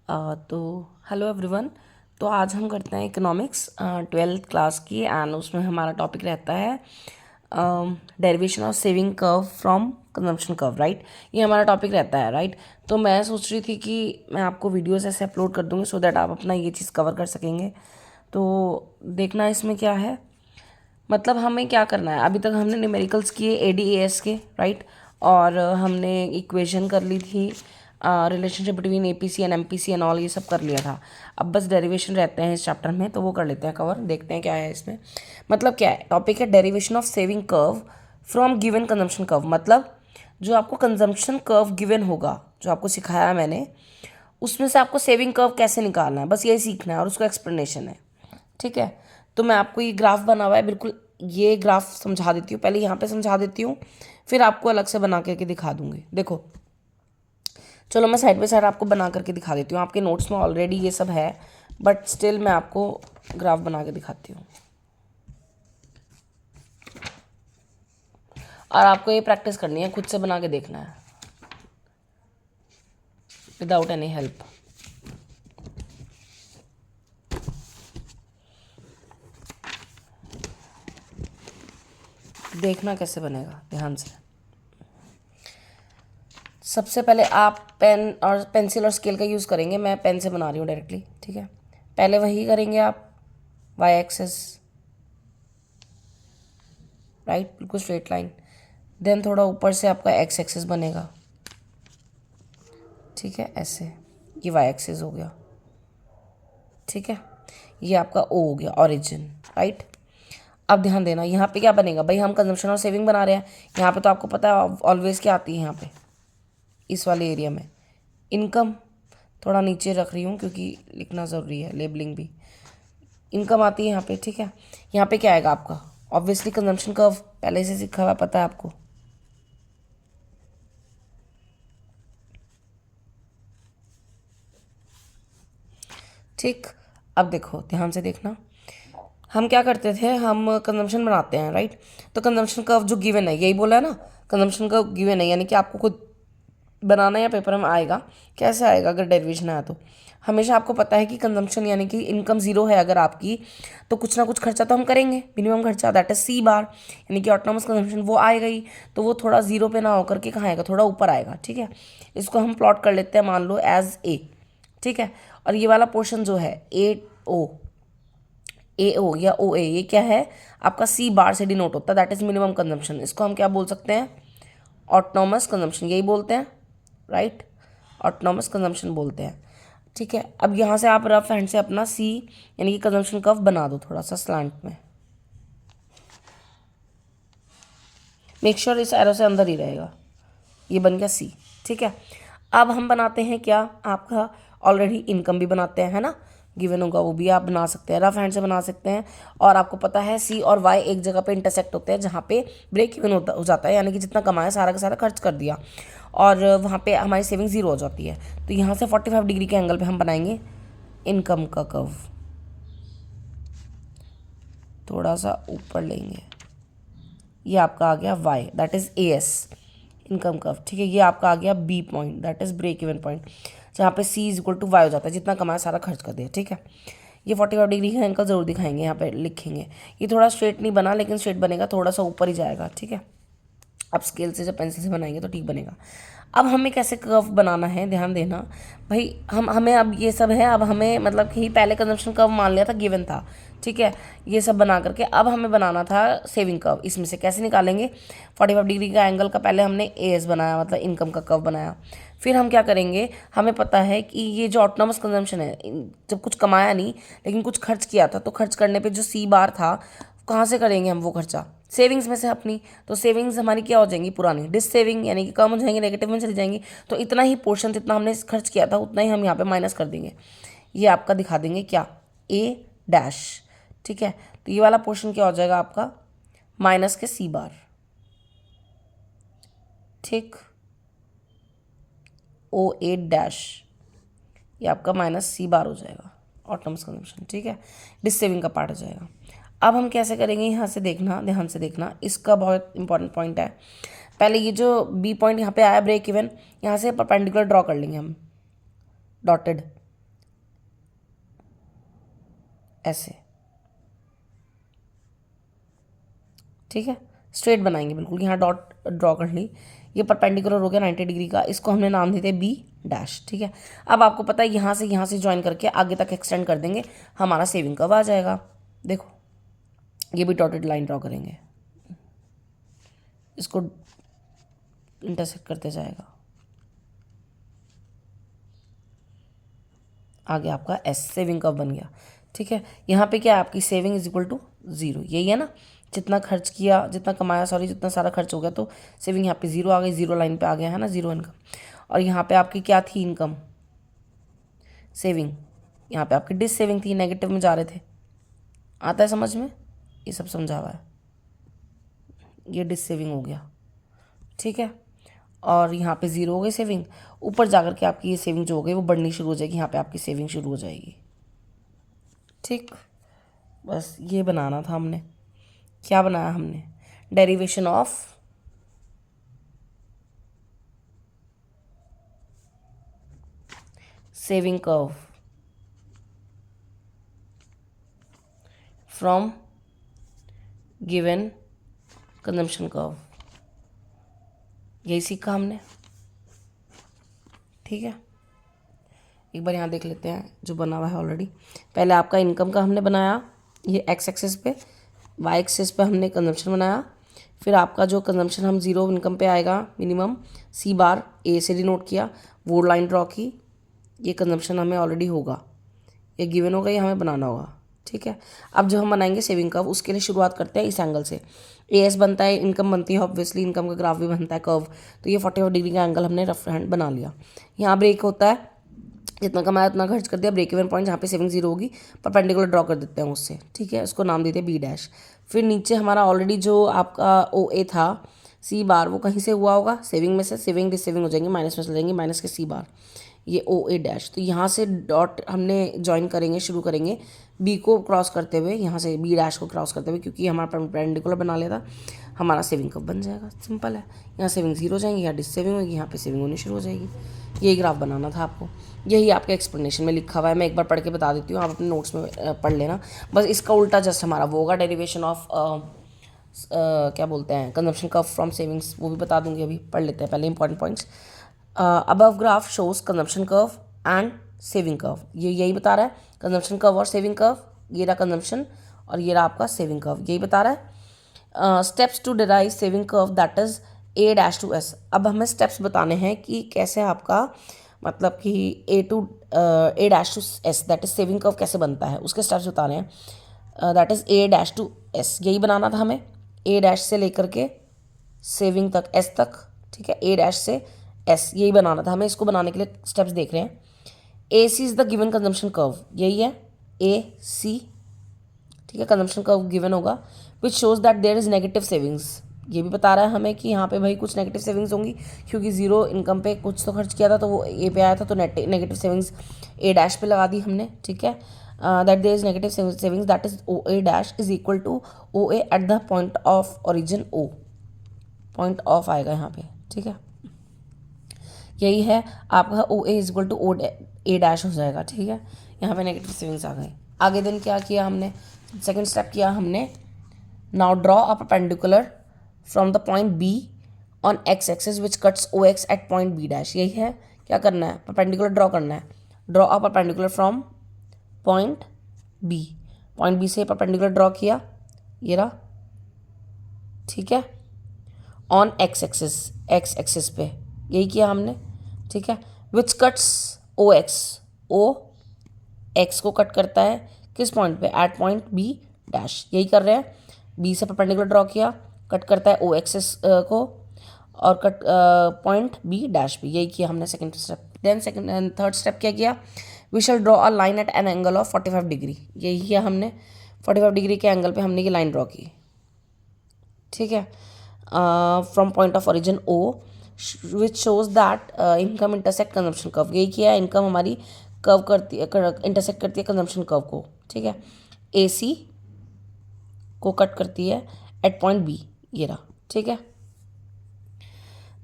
तो hello everyone. तो आज हम करते हैं इकोनॉमिक्स 12th क्लास की, एंड उसमें हमारा टॉपिक रहता है derivation of saving curve from consumption curve, right. ये हमारा टॉपिक रहता है, राइट। तो मैं सोच रही थी कि मैं आपको वीडियोस ऐसे अपलोड कर दूँगी सो दैट आप अपना ये चीज़ कवर कर सकेंगे। तो देखना इसमें क्या है, मतलब हमें क्या करना है। अभी तक हमने न्यूमेरिकल्स किए ADAS के, राइट। और हमने इक्वेशन कर ली थी, relationship between APC and MPC and all, ये सब कर लिया था। अब बस डेरिवेशन रहते हैं इस चैप्टर में, तो वो कर लेते हैं कवर। देखते हैं क्या है इसमें। मतलब क्या है, टॉपिक है derivation of saving curve from given consumption curve. मतलब जो आपको कंजम्पशन कर्व गिवन होगा, जो आपको सिखाया मैंने, उसमें से आपको सेविंग कर्व कैसे निकालना है, बस यही सीखना है और उसका एक्सप्लेनेशन है, ठीक है। तो मैं आपको ये ग्राफ बना हुआ है, बिल्कुल ये ग्राफ समझा देती हूँ। पहले यहाँ पे समझा देती हूँ, फिर आपको अलग से बना करके दिखा दूँगी। देखो, चलो मैं साइड बाय साइड आपको बना करके दिखा देती हूँ। आपके नोट्स में ऑलरेडी ये सब है, बट स्टिल मैं आपको ग्राफ बना के दिखाती हूँ। और आपको ये प्रैक्टिस करनी है, खुद से बना के देखना है विदाउट एनी हेल्प। देखना कैसे बनेगा, ध्यान से। सबसे पहले आप पेन और पेंसिल और स्केल का यूज़ करेंगे। मैं पेन से बना रही हूँ डायरेक्टली, ठीक है। पहले वही करेंगे आप, वाई एक्सेस, राइट, बिल्कुल स्ट्रेट लाइन। देन थोड़ा ऊपर से आपका एक्स एक्सेस बनेगा, ठीक है, ऐसे। ये वाई एक्सेस हो गया, ठीक है। ये आपका ओ हो गया, ओरिजिन, राइट। अब ध्यान देना, यहाँ पे क्या बनेगा भाई, हम कंजम्पशन और सेविंग बना रहे हैं। यहाँ पे तो आपको पता है ऑलवेज क्या आती है यहाँ पे, इस वाले एरिया में इनकम। थोड़ा नीचे रख रही हूँ क्योंकि लिखना ज़रूरी है, लेबलिंग भी। इनकम आती है यहाँ पे, ठीक है। यहाँ पे क्या आएगा आपका, ऑब्वियसली कंजम्पशन कर्व, पहले से सीखा हुआ, पता है आपको। ठीक। अब देखो, ध्यान से देखना, हम क्या करते थे, हम कंजम्पशन बनाते हैं, राइट। तो कंजम्पशन कर्व जो गिवन है, यही बोला है ना, कंजम्पशन कर्व गिवन है, यानी कि आपको खुद बनाना या पेपर में आएगा। कैसे आएगा अगर डेरिवेशन आया तो, हमेशा आपको पता है कि कंजम्पशन यानी कि इनकम जीरो है अगर आपकी, तो कुछ ना कुछ खर्चा तो हम करेंगे, मिनिमम खर्चा, दैट इज C बार, यानी कि ऑटोनॉमस कंजम्पशन वो आएगा ही। तो वो थोड़ा जीरो पे ना होकर के कहाँ आएगा, थोड़ा ऊपर आएगा, ठीक है। इसको हम प्लॉट कर लेते हैं, मान लो एज A, ठीक है। और ये वाला पोर्शन जो है AO या OA, ये क्या है आपका, C बार से डिनोट होता है, दैट इज मिनिमम कंजम्पशन। इसको हम क्या बोल सकते हैं, ऑटोनॉमस कंजम्पशन, यही बोलते हैं, राइट। ऑटोनॉमस कंजम्पशन बोलते हैं, ठीक है। अब यहाँ से आप रफ हैंड से अपना C यानी कि कंजम्पशन कर्व बना दो, थोड़ा सा स्लैंट में। मेक श्योर इस एरो से अंदर ही रहेगा। ये बन गया C, ठीक है। अब हम बनाते हैं क्या, आपका ऑलरेडी इनकम भी बनाते हैं, है ना, गिवन होगा वो भी आप बना सकते हैं, रफ हैंड से बना सकते हैं। और आपको पता है C और Y एक जगह पे इंटरसेक्ट होते हैं, जहाँ पे ब्रेक इवन हो जाता है, यानी कि जितना कमाया सारा का सारा खर्च कर दिया, और वहाँ पे हमारी सेविंग ज़ीरो हो जाती है। तो यहाँ से 45 डिग्री के एंगल पे हम बनाएंगे इनकम का कर्व, थोड़ा सा ऊपर लेंगे। ये आपका आ गया Y, that is AS, income curve, ठीक है। ये आपका आ गया B point, that is break even point, जहाँ पे C is equal to Y हो जाता है, जितना कमाया सारा खर्च कर दिया, ठीक है। ये 45 डिग्री का एंगल ज़रूर दिखाएंगे, यहाँ पे लिखेंगे। ये थोड़ा स्ट्रेट नहीं बना, लेकिन स्ट्रेट बनेगा, थोड़ा सा ऊपर ही जाएगा, ठीक है। आप स्केल से जब पेंसिल से बनाएंगे तो ठीक बनेगा। अब हमें कैसे कर्व बनाना है, ध्यान देना भाई। हमें अब ये सब है, अब हमें मतलब कि पहले कंजम्पशन कर्व मान लिया था, गिवन था, ठीक है। ये सब बना करके अब हमें बनाना था सेविंग कर्व। इसमें से कैसे निकालेंगे, 45 डिग्री का एंगल का पहले हमने AS बनाया, मतलब इनकम का कर्व बनाया। फिर हम क्या करेंगे, हमें पता है कि ये जो ऑटोनॉमस कंजम्पशन है, जब कुछ कमाया नहीं लेकिन कुछ खर्च किया था, तो खर्च करने पे जो C बार था, कहाँ से करेंगे हम वो खर्चा, सेविंग्स में से अपनी। तो सेविंग्स हमारी क्या हो जाएंगी, पुरानी डिस सेविंग, यानी कि कम हो जाएंगी, नेगेटिव में चली जाएंगी। तो इतना ही पोर्शन, जितना हमने खर्च किया था उतना ही हम यहाँ पे माइनस कर देंगे। ये आपका दिखा देंगे क्या, A', ठीक है। तो ये वाला पोर्शन क्या हो जाएगा आपका, माइनस के C बार, ठीक। OA', ये आपका माइनस C बार हो जाएगा, ऑटोनॉमस कंजम्पशन, ठीक है। डिस सेविंग का पार्ट हो जाएगा। अब हम कैसे करेंगे, यहाँ से देखना, ध्यान से देखना, इसका बहुत इंपॉर्टेंट पॉइंट है। पहले ये जो B पॉइंट यहाँ पे आया ब्रेक इवन, यहाँ से परपेंडिकुलर ड्रॉ कर लेंगे हम, डॉटेड, ऐसे, ठीक है, स्ट्रेट बनाएंगे बिल्कुल। यहाँ डॉट ड्रॉ कर ली, ये परपेंडिकुलर हो गया 90 डिग्री का, इसको हमने नाम देते बी डैश, ठीक है। अब आपको पता है यहाँ से ज्वाइन करके आगे तक एक्सटेंड कर देंगे, हमारा सेविंग कर्व आ जाएगा। देखो ये भी डॉटेड लाइन ड्रॉ करेंगे, इसको इंटरसेक्ट करते जाएगा, आगे आपका एस सेविंग कर्व बन गया, ठीक है। यहाँ पे क्या है, आपकी सेविंग इज इक्वल टू 0, यही है ना, जितना खर्च किया, जितना कमाया, सॉरी जितना सारा खर्च हो गया, तो सेविंग यहाँ पे 0 आ गई, 0 लाइन पे आ गया है ना, 0 इनकम। और यहाँ पे आपकी क्या थी, इनकम, सेविंग, यहाँ पे आपकी डिस सेविंग थी, नेगेटिव में जा रहे थे। आता है समझ में, ये सब समझा हुआ है, ये डिस सेविंग हो गया, ठीक है। और यहाँ पे 0 हो गई सेविंग, ऊपर जाकर के आपकी ये सेविंग जो हो गई वो बढ़नी शुरू हो जाएगी, यहाँ पे आपकी सेविंग शुरू हो जाएगी, ठीक। बस ये बनाना था हमने, क्या बनाया हमने, derivation of saving curve from given consumption curve, यही सीखा हमने, ठीक है। एक बार यहाँ देख लेते हैं जो बना हुआ है ऑलरेडी। पहले आपका इनकम का हमने बनाया, ये एक्स एक्सिस पे, वाई एक्सिस पे हमने कंजम्पशन बनाया, फिर आपका जो कंजम्पशन हम 0 इनकम पे आएगा मिनिमम, सी बार ए से डिनोट किया, वो लाइन ड्रॉ की, ये कंजम्पशन हमें ऑलरेडी होगा, ये गिवन होगा, ये हमें बनाना होगा, ठीक है। अब जो हम बनाएंगे सेविंग कर्व, उसके लिए शुरुआत करते हैं इस एंगल से, ए एस बनता है, इनकम बनती है, ऑब्वियसली इनकम का ग्राफ भी बनता है कर्व, तो ये 45 डिग्री का एंगल हमने रफ हैंड बना लिया। यहाँ ब्रेक होता है, जितना कमाया उतना खर्च कर दिया, ब्रेक इवन पॉइंट जहाँ पे सेविंग 0 होगी, परपेंडिकुलर ड्रॉ कर देते हैं उससे, ठीक है, उसको नाम देते हैं बी डैश। फिर नीचे हमारा ऑलरेडी जो आपका ओ ए था, सी बार, वो कहीं से हुआ होगा, सेविंग में से, सेविंग डिस सेविंग हो जाएंगे, माइनस में चले जाएंगे, माइनस के सी बार, ये ओ ए डैश, तो यहाँ से डॉट हमने ज्वाइन करेंगे, शुरू करेंगे बी को क्रॉस करते हुए, यहाँ से बी डैश को क्रॉस करते हुए, क्योंकि हमारा परपेंडिकुलर बना लिया था, हमारा सेविंग कब बन जाएगा, सिंपल है, यहाँ सेविंग 0 हो जाएंगी, यहाँ डिस सेविंग होगी, यहाँ पे सेविंग होनी शुरू हो जाएगी। यही ग्राफ बनाना था आपको, यही आपके एक्सप्लेनेशन में लिखा हुआ है, मैं एक बार पढ़ के बता देती हूँ, आप अपने नोट्स में पढ़ लेना। बस इसका उल्टा जस्ट हमारा वो होगा, डेरिवेशन ऑफ क्या बोलते हैं, कंजम्पशन कर्व फ्रॉम सेविंग्स, वो भी बता दूंगी, अभी पढ़ लेते हैं पहले important points. Above graph shows consumption curve and saving curve, ये यही बता रहा है, कंजम्पशन कर्व और सेविंग कर्व, ये रहा कंजम्पशन और ये रहा आपका सेविंग कर्व, यही बता रहा है। Steps to derive saving curve that is A dash to S, अब हमें स्टेप्स बताने हैं कि कैसे आपका मतलब कि A dash to S that is saving curve कैसे बनता है, उसके स्टेप्स बता रहे हैं, that is A dash to S, यही बनाना था हमें, ए डैश से लेकर के सेविंग तक, एस तक, ठीक है, ए डैश से एस, यही बनाना था हमें। इसको बनाने के लिए स्टेप्स देख रहे हैं, A C is the given consumption curve, यही है ए सी, ठीक है, कंजम्पशन कर्व गिवन होगा, which shows that there is negative savings, ये भी बता रहा है हमें कि यहाँ पे भाई कुछ नेगेटिव सेविंग्स होंगी, क्योंकि 0 इनकम पे कुछ तो खर्च किया था, तो वो ए पे आया था, तो नेगेटिव सेविंग्स ए डैश पे लगा दी हमने, ठीक है। That there is negative savings that is O A dash is equal to O A at the point of origin O, point of आएगा यहाँ पे, ठीक है, यही है आपका O A is equal to O A dash हो जाएगा, ठीक है। यहाँ पे नेगेटिव सेविंग्स आ गई। आगे दिन क्या किया हमने, सेकेंड स्टेप किया हमने, now draw a perpendicular from the point B on X axis which cuts O X at point B dash, यही है, क्या करना है, परपेंडिकुलर ड्रॉ करना है, draw a perpendicular from point B से परपेंडिकुलर ड्रॉ किया, ये रहा, ठीक है, ऑन एक्स एक्सिस पे, यही किया हमने, ठीक है, विच कट्स ओ एक्स को कट करता है किस पॉइंट पे, एट पॉइंट बी डैश, यही कर रहे हैं, बी से परपेंडिकुलर ड्रॉ किया, कट करता है ओ एक्सिस को, और कट पॉइंट बी डैश भी, यही किया हमने second step. Then second third step क्या किया, we shall draw a line at an angle of 45 degree, यही किया हमने, 45 डिग्री के एंगल पे हमने ये लाइन ड्रॉ की, ठीक है, from point of origin O, which shows that income intersect consumption curve, यही किया, इनकम हमारी कर्व करती है, इंटरसेक्ट करती है कंजम्पशन कर्व को, ठीक है, ए सी को कट करती है एट पॉइंट बी, ये रहा, ठीक है।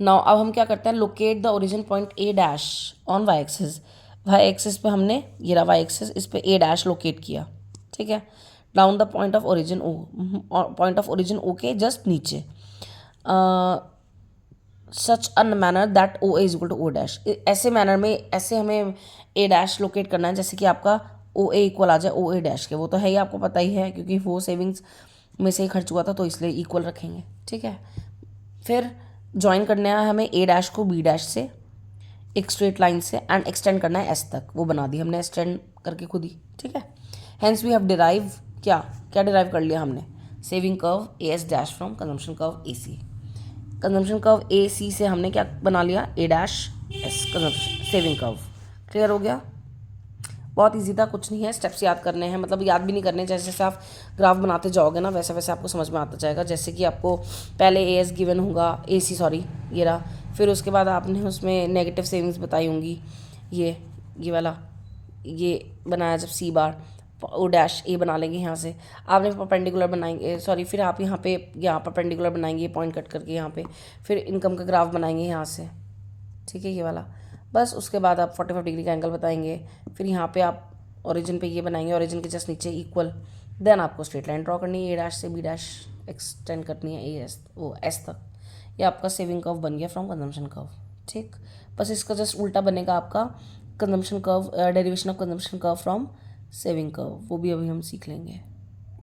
नाउ अब हम क्या करते हैं, locate the origin point A dash on Y axis, Y axis पे हमने, ये रहा वाई एक्सिस, इस पे ए डैश लोकेट किया, ठीक है। Down the point of origin O, point of origin O के जस्ट नीचे, such a manner that O A is equal to O dash, ऐसे मैनर में ऐसे हमें ए डैश लोकेट करना है जैसे कि आपका ओ ए इक्वल आ जाए ओ ए डैश के। वो तो है ही, आपको पता ही है, क्योंकि वो सेविंग्स में से ही खर्च हुआ था तो इसलिए इक्वल रखेंगे, ठीक है। फिर ज्वाइन करना है हमें ए डैश को बी डैश से एक स्ट्रेट लाइन से, एंड एक्सटेंड करना है एस तक। वो बना दी हमने एक्सटेंड करके खुद ही, ठीक है। हेंस वी हैव डिराइव, क्या क्या डिराइव कर लिया हमने, saving curve A S dash from consumption curve A C. Consumption curve A C से हमने क्या बना लिया, A dash S consumption saving curve. Clear हो गया? बहुत इजी था, कुछ नहीं है, स्टेप्स याद करने हैं, मतलब याद भी नहीं करने, जैसे जैसे आप ग्राफ बनाते जाओगे ना वैसे वैसे आपको समझ में आता जाएगा। जैसे कि आपको पहले ए एस गिवन होगा, ए सी सॉरी ये रहा, फिर उसके बाद आपने उसमें नेगेटिव सेविंग्स बताई होंगी, ये वाला ये बनाया जब सी बार, ओ डैश ए बना लेंगे यहाँ से, आपने परपेंडिकुलर बनाएंगे, सॉरी फिर आप यहाँ परपेंडिकुलर बनाएंगे पॉइंट कट करके यहाँ पे, फिर इनकम का ग्राफ बनाएंगे यहाँ से, ठीक है, ये वाला। बस उसके बाद आप 45 डिग्री का एंगल बताएंगे, फिर यहाँ पे आप ओरिजिन पे ये बनाएंगे, ओरिजिन के जस्ट नीचे इक्वल, देन आपको स्ट्रेट लाइन ड्रॉ करनी है, ए डैश से बी डैश एक्सटेंड करनी है ए एस ओ एस तक। ये आपका सेविंग कर्व बन गया फ्रॉम कंजम्पशन कर्व, ठीक। बस इसका जस्ट उल्टा बनेगा आपका consumption curve, derivation of consumption curve from saving curve, वो भी अभी हम सीख लेंगे।